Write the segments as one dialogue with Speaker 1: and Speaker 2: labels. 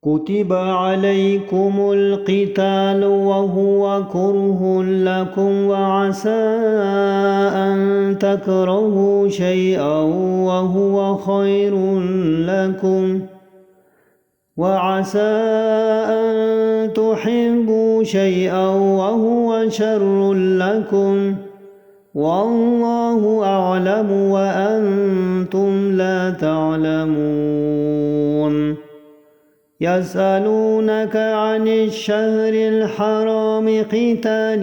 Speaker 1: كتب عليكم القتال وهو كره لكم وعسى أن تكرهوا شيئا وهو خير لكم وعسى أن تحبوا شيئا وهو شر لكم والله أعلم وأنتم لا تعلمون يسألونك عن الشهر الحرام قتال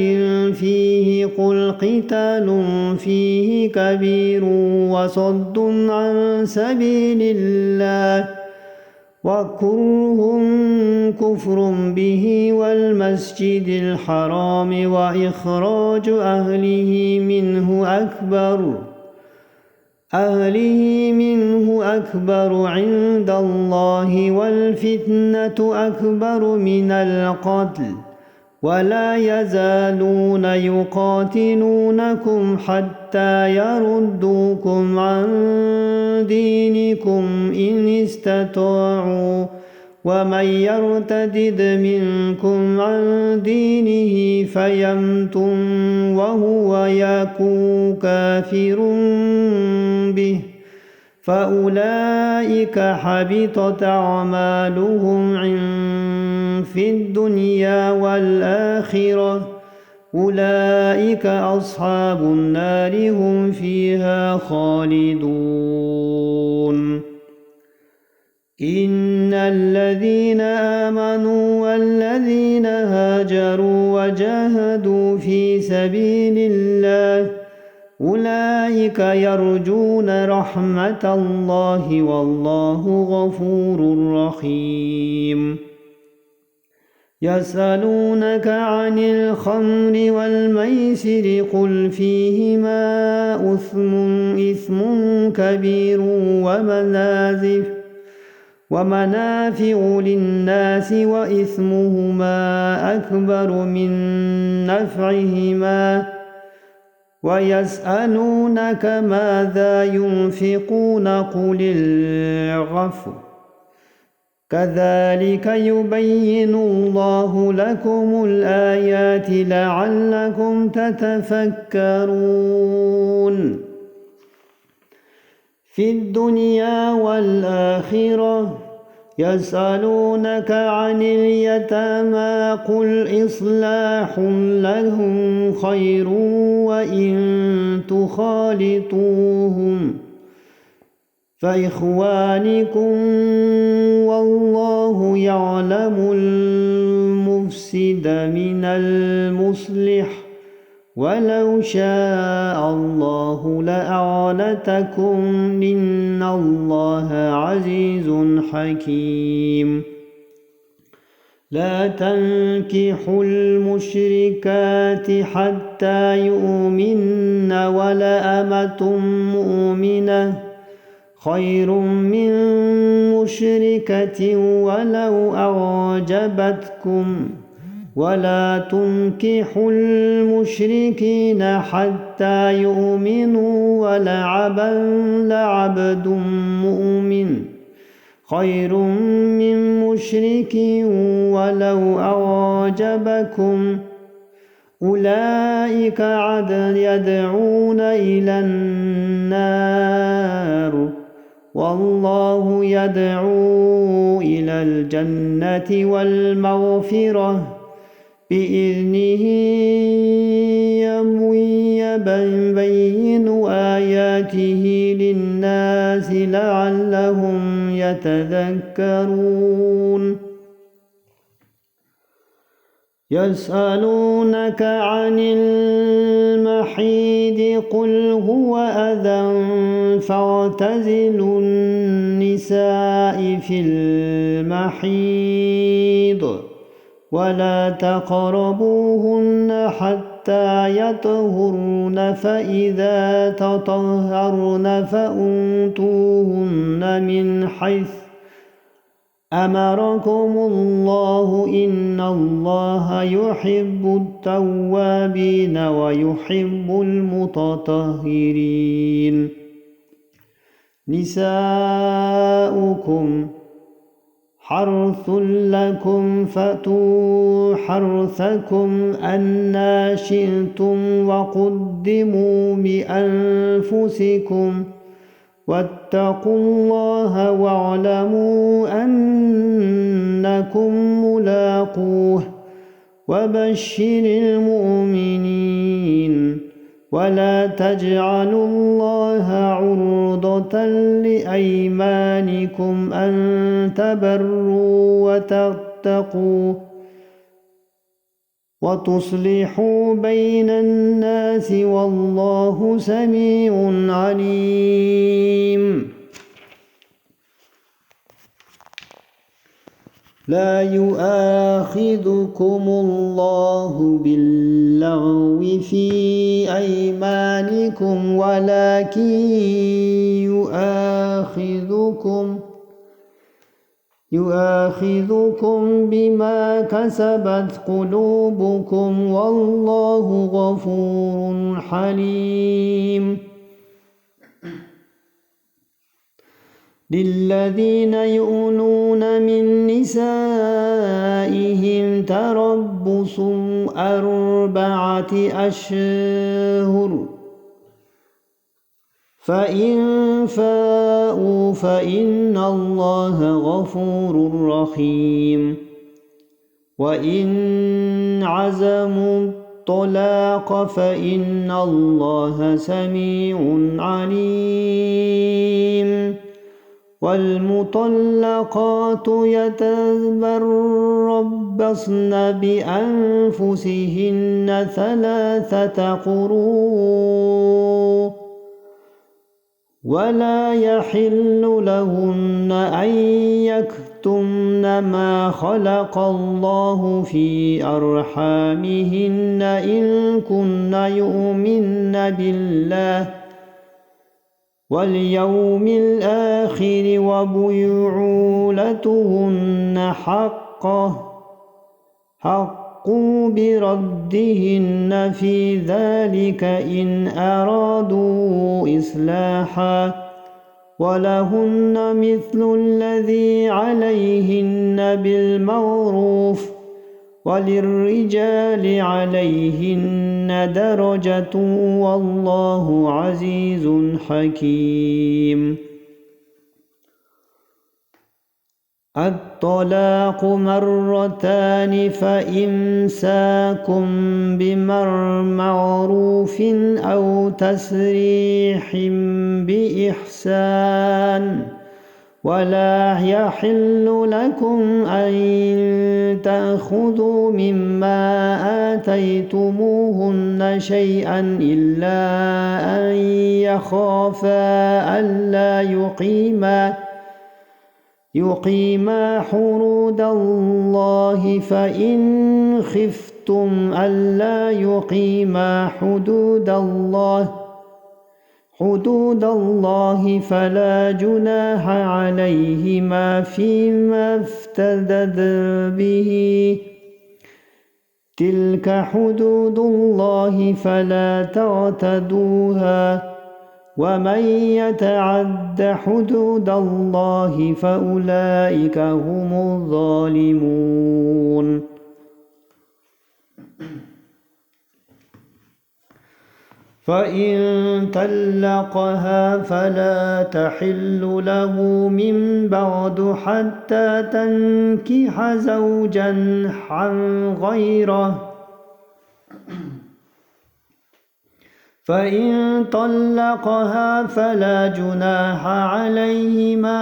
Speaker 1: فيه قل قتال فيه كبير وصد عن سبيل الله وكره كفر به والمسجد الحرام وإخراج أهله منه أكبر عند الله والفتنة أكبر من القتل ولا يزالون يقاتلونكم حتى يردوكم عن دينكم إن استطاعوا ومن يرتد منكم عن دينه فيمت وهو يكون كافر به فأولئك حبطت أعمالهم في الدنيا والآخرة أولئك أصحاب النار هم فيها خالدون إن الذين آمنوا والذين هاجروا وجاهدوا في سبيل الله أولئك يرجون رحمة الله والله غفور رحيم يسألونك عن الخمر والميسر قل فيهما إثم كبير ومنافع للناس وإثمهما أكبر من نفعهما ويسألونك ماذا ينفقون قل العفو كذلك يبين الله لكم الآيات لعلكم تتفكرون في الدنيا والآخرة يسألونك عن اليتامى قل إصلاح لهم خير وإن تخالطوهم فإخوانكم والله يعلم المفسد من المصلح ولو شاء الله لأعنتكم إن الله عزيز حكيم لا تنكحوا المشركات حتى يؤمن ولأمة مؤمنة خير من مشركة ولو أعجبتكم ولا تنكحوا المشركين حتى يؤمنوا لعبد مؤمن خير من مشرك ولو أعجبكم أولئك يدعون إلى النار والله يدعو إلى الجنة والمغفرة بإذنه يبين آياته للناس لعلهم يتذكرون يسألونك عن المحيض قل هو أذى فاعتزلوا النساء في المحيض ولا تقربوهن حتى يطهرن فإذا تطهرن فأوتوهن من حيث أمركم الله إن الله يحب التوابين ويحب المتطهرين نساؤكم حرث لكم فأتوا حرثكم أنى شئتم وقدموا بأنفسكم واتقوا الله واعلموا أنكم ملاقوه وبشر المؤمنين ولا تجعلوا الله عرضة لأيمانكم أن تبروا وتتقوا وتصلحوا بين الناس والله سميع عليم. لا يؤاخذكم الله باللغو في أيمانكم ولكن يؤاخذكم بما كسبت قلوبكم والله غفور حليم. للذين يؤلون من نسائهم تربص 4 أشهر فإن فاءوا فإن الله غفور رحيم. وإن عزموا الطلاق فإن الله سميع عليم. والمطلقات يتربصن بأنفسهن 3 قروء ولا يحل لهن أن يكتمن ما خلق الله في أرحامهن إن كن يؤمن بالله واليوم الآخر وبيعولتهن حق بردهن في ذلك إن أرادوا إصلاحا ولهن مثل الذي عليهن بالمعروف وللرجال عليهن درجة والله عزيز حكيم. الطلاق 2 فإمساكم بمعروف أو تسريح بإحسان ولا يحل لكم أن تأخذوا مما آتيتموهن شيئا إلا أن يخافا ألا يقيما حدود الله فإن خفتم ألا يقيما حدود الله فلا جناح عليهما فيما افتدت به تلك حدود الله فلا تعتدوها ومن يتعد حدود الله فأولئك هم الظالمون. فإن طلقها فلا تحل له من بعد حتى تنكح زوجا غيره فإن طلقها فلا جناح عليهما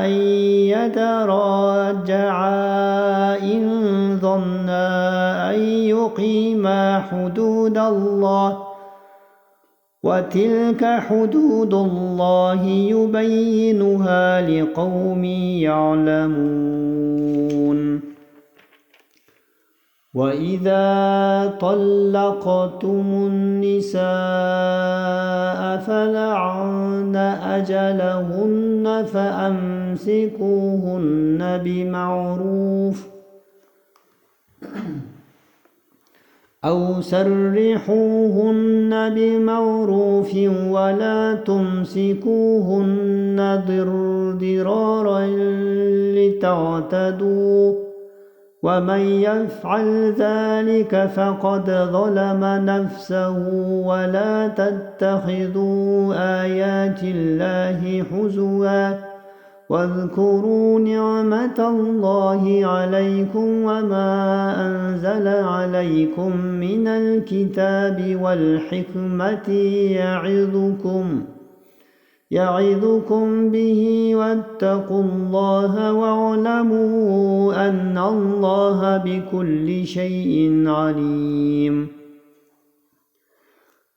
Speaker 1: أن يتراجعا إن ظنا أن يقيما حدود الله وتلك حدود الله يبينها لقوم يعلمون. وإذا طلقتم النساء فلعن أجلهن أو سرحوهن بمعروف ولا تمسكوهن ضرارا لتعتدوا ومن يفعل ذلك فقد ظلم نفسه ولا تتخذوا آيات الله هزوا واذكروا نعمة الله عليكم وما أنزل عليكم من الكتاب والحكمة يعظكم به واتقوا الله واعلموا أن الله بكل شيء عليم.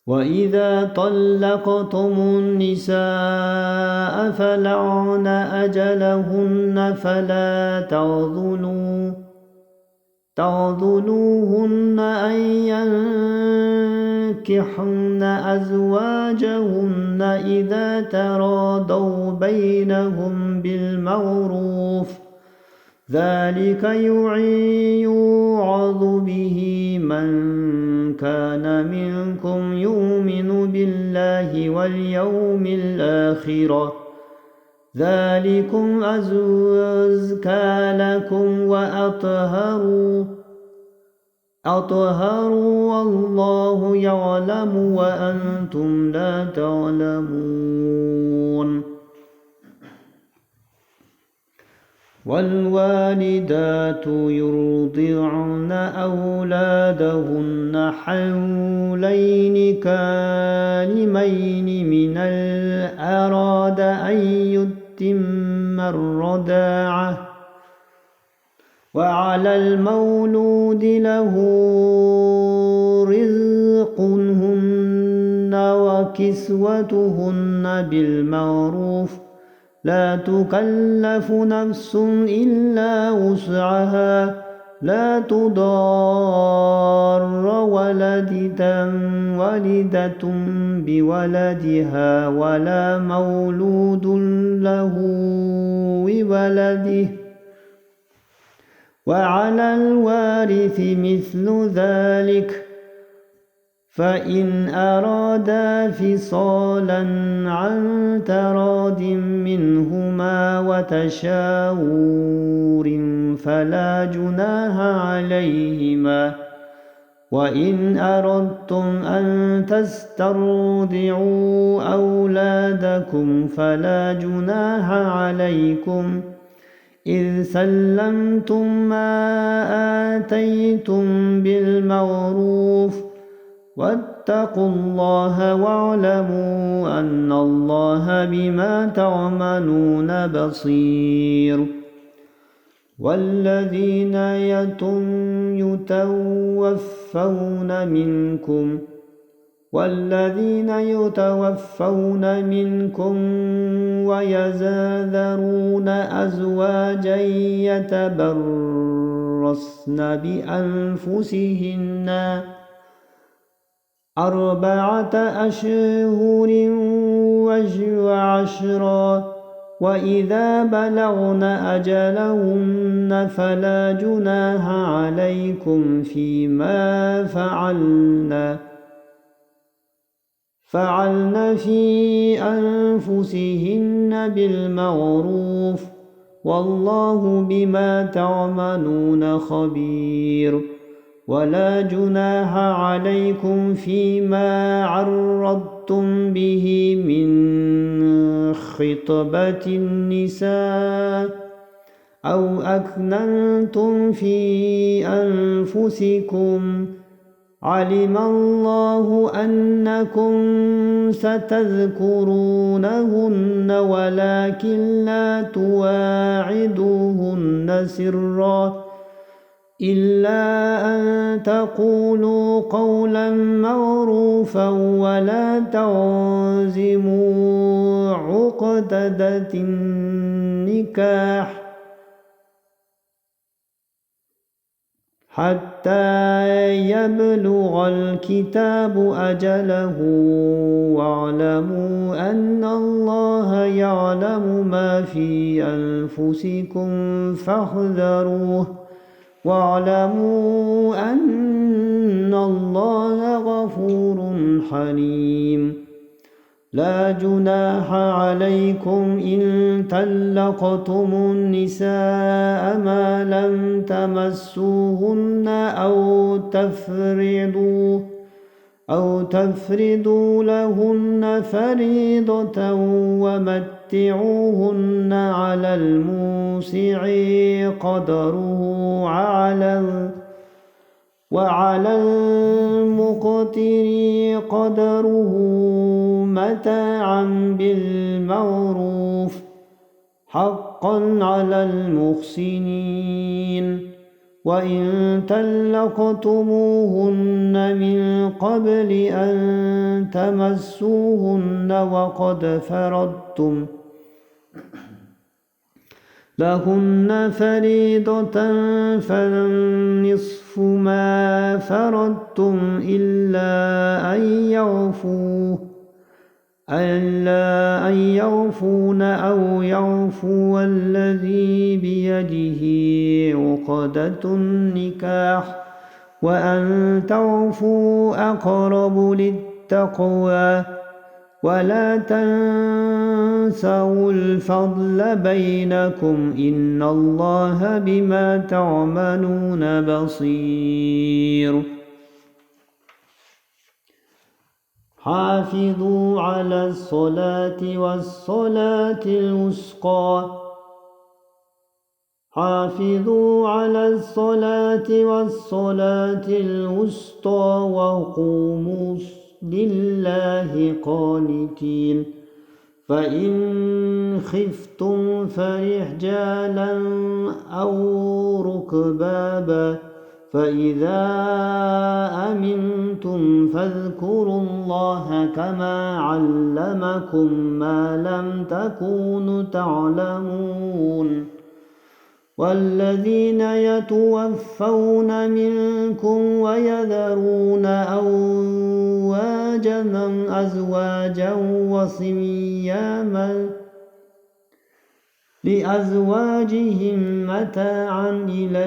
Speaker 1: وإذا طلقتم النساء فلعن أجلهن فلا تعضلوهن أن ينكحن أزواجهن إذا تراضوا بينهم بالمعروف ذلك يوعظ به من كان منكم يؤمن بالله واليوم الآخر ذلكم أزكى لكم وأطهر والله يعلم وأنتم لا تعلمون. والوالدات يرضعن أولادهن حولين كاملين من أراد أن يتم الرضاعة وعلى المولود له رزقهن وكسوتهن بالمعروف لا تكلف نفس إلا وسعها لا تضار والدة بولدها ولا مولود له بولده وعلى الوارث مثل ذلك فإن أرادا فصالا عن تراض منهما وتشاور فلا جناح عليهما وإن أردتم أن تسترضعوا أولادكم فلا جناح عليكم إذ سلمتم ما آتيتم بالمعروف واتقوا الله واعلموا أن الله بما تعملون بصير. والذين يتوفون منكم ويذرون أزواجا يتربصن بأنفسهن 4 أشهر وعشرا وإذا بلغن أجلهن فلا جناح عليكم فيما فعلن في أنفسهن بالمعروف والله بما تعملون خبير. ولا جناح عليكم فيما عرضتم به من خطبة النساء أو أكننتم في أنفسكم علم الله أنكم ستذكرونهن ولكن لا تواعدوهن سرا إلا أن تقولوا قولا معروفا ولا تعزموا عقدة النكاح حتى يبلغ الكتاب أجله واعلموا أن الله يعلم ما في أنفسكم فاحذروه واعلموا أن الله حليم لا جناح عليكم إن طلقتم النساء ما لم تمسوهن أو تفرضوا لهن فريضة ومتعوهن على الموسع قدره وعلى المقتر قدره متاعا بالمعروف حقا على المحسنين وإن طلقتموهن من قبل أن تمسوهن وقد فرضتم لهن فريضة فنصف ما فرضتم إلا أن يعفون أو يعفو الذي بيده عقدة النكاح وأن تعفوا أقرب للتقوى ولا تنسوا الفضل بينكم إن الله بما تعملون بصير حافظوا على الصلاة والصلاة الوسطى وقوموا لله قانتين فإن خفتم فرجالا أو ركبابا فإذا أمنتم فاذكروا الله كما علمكم ما لم تكونوا تعلمون والذين يتوفون منكم ويذرون أزواجا وصياما لأزواجهم متاعا إلى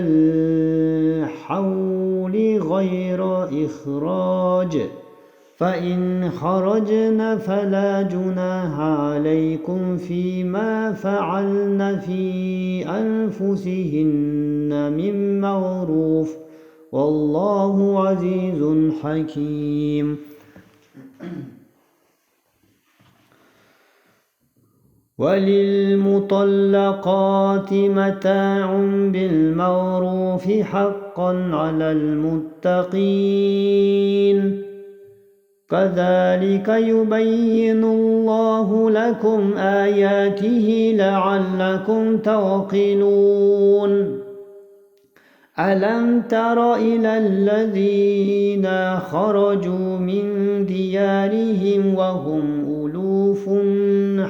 Speaker 1: الحول غير إخراج فإن خرجن فلا جناح عليكم فيما فعلن في أنفسهن من معروف والله عزيز حكيم وللمطلقات متاع بالمعروف حقا على المتقين كذلك يبين الله لكم آياته لعلكم تعقلون ألم تر إلى الذين خرجوا من ديارهم وهم ألوف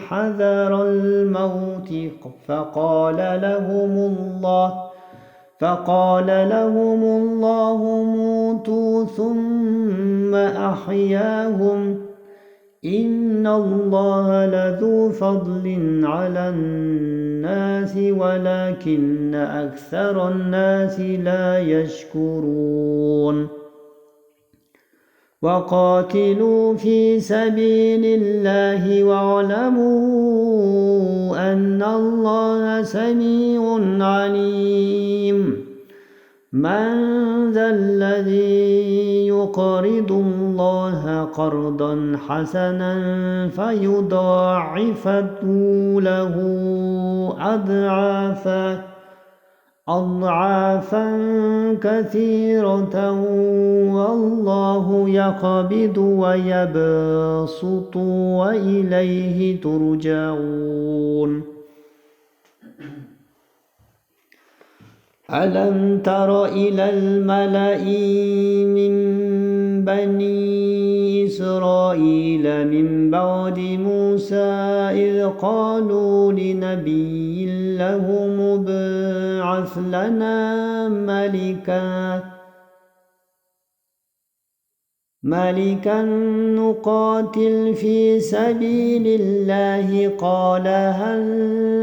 Speaker 1: حذر الموت فقال لهم الله موتوا ثم أحياهم إن الله لذو فضل على الناس ولكن أكثر الناس لا يشكرون وقاتلوا في سبيل الله واعلموا أن الله سميع عليم من ذا الذي يقرض الله قرضا حسنا فيضاعفه له أضعافا كثيرة والله يقبض ويبسط وإليه ترجعون ألم تر إلى الملأ من بني إسرائيل من بعد موسى إذ قالوا لنبي له ابعث لنا ملكا نقاتل في سبيل الله قال هل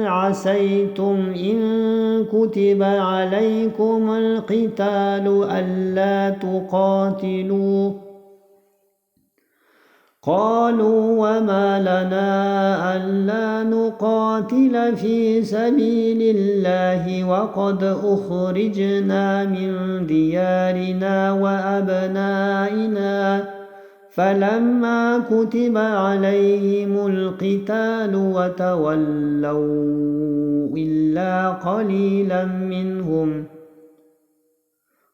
Speaker 1: عسيتم إن كتب عليكم القتال ألا تقاتلوا قالوا وما لنا ألا نقاتل في سبيل الله وقد أخرجنا من ديارنا وأبنائنا فلما كتب عليهم القتال وتولوا إلا قليلا منهم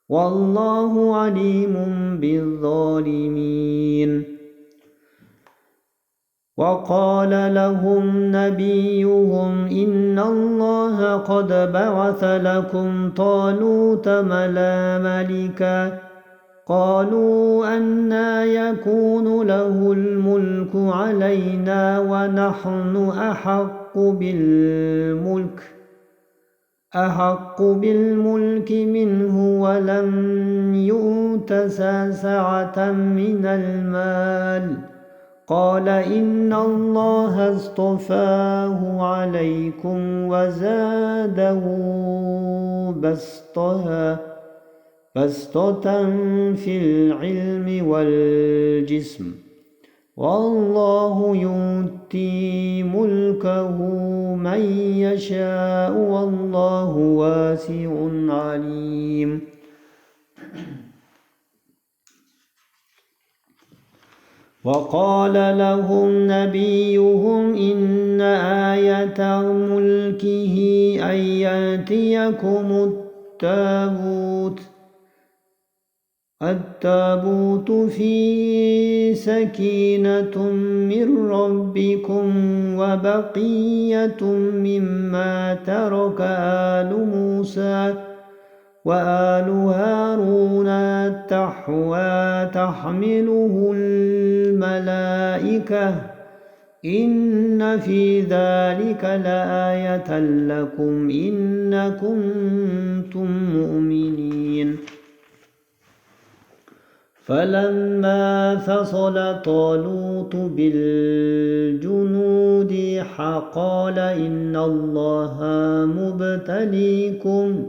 Speaker 1: والله عليم بالظالمين. وقال لهم نبيهم إن الله قد بعث لكم طالوت ملكا قالوا أنى يكون له الملك علينا ونحن أحق بالملك منه ولم يؤت سعة من المال قال إن الله اصطفاه عليكم وزاده بسطة في العلم والجسم والله يؤتي ملكه من يشاء والله واسع عليم. وقال لهم نبيهم إن آية ملكه أن يأتيكم التابوت فيه سكينة من ربكم وبقية مما ترك آل موسى وآل هارون تحمله الملائكة إن في ذلك لآية لكم إن كنتم مؤمنين. فلما فصل طالوت بالجنود قال إن الله مبتليكم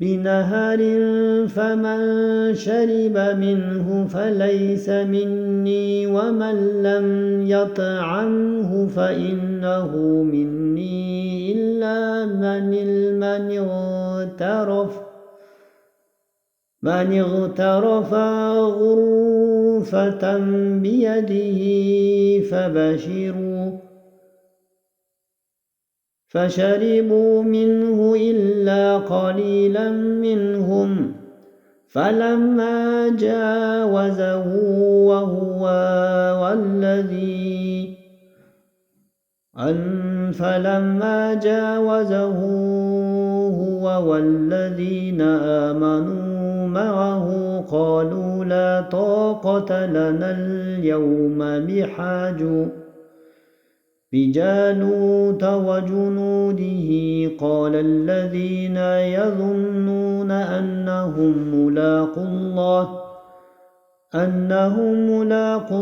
Speaker 1: بنهر فمن شرب منه فليس مني ومن لم يطعمه فإنه مني إلا من اغترف غرفة بيده فشربوا منه إلا قليلا منهم فلما جاوزه هو والذين آمنوا معه قالوا لا طاقة لنا اليوم بجالوت وجنوده قال الذين يظنون أنهم ملاقو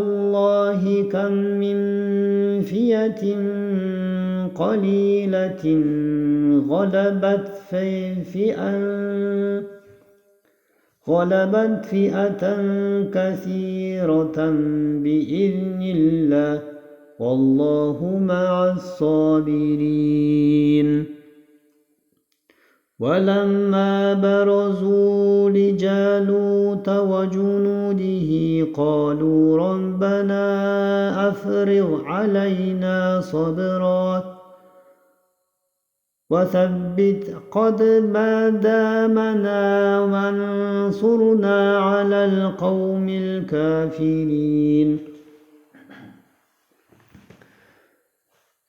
Speaker 1: الله كم من فئة قليلة غلبت فئة كثيرة بإذن الله والله مع الصابرين. ولما برزوا لجالوت وجنوده قالوا ربنا أفرغ علينا صبرا وثبت قدامنا وانصرنا على القوم الكافرين.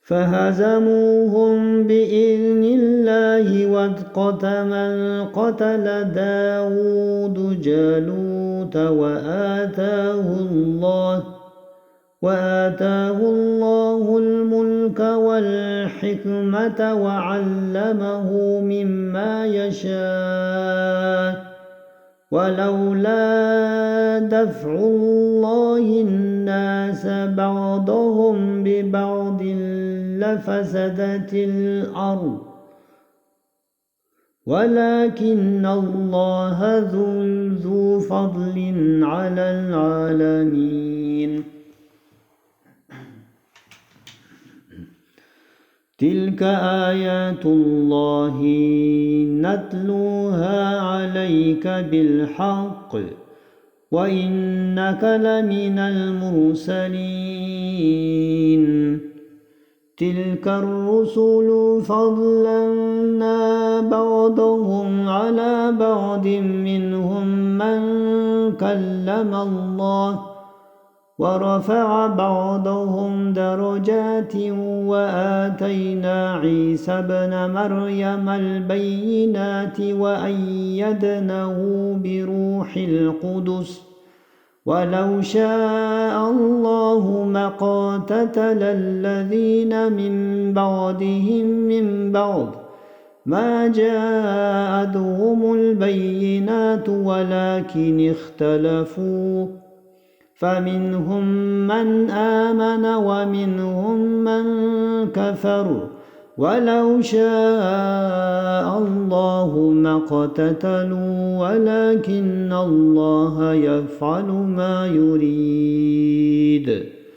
Speaker 1: فهزموهم بإذن الله قتل داود جالوت وآتاه الله الملك والحكمة وعلمه مما يشاء ولولا دفع الله الناس بعضهم ببعض لفسدت الأرض ولكن الله ذو فضل على العالمين. تلك آيات الله نتلوها عليك بالحق وإنك لمن المرسلين تلك الرسل فضلنا بعضهم على بعض منهم من كلم الله ورفع بعضهم درجات وآتينا عيسى ابن مريم البينات وأيدناه بروح القدس ولو شاء الله ما اقتتل الذين من بعدهم من بعد ما جاءتهم البينات ولكن اختلفوا فمنهم من آمن ومنهم من كفر ولو شاء الله ما اقتتلوا ولكن الله يفعل ما يريد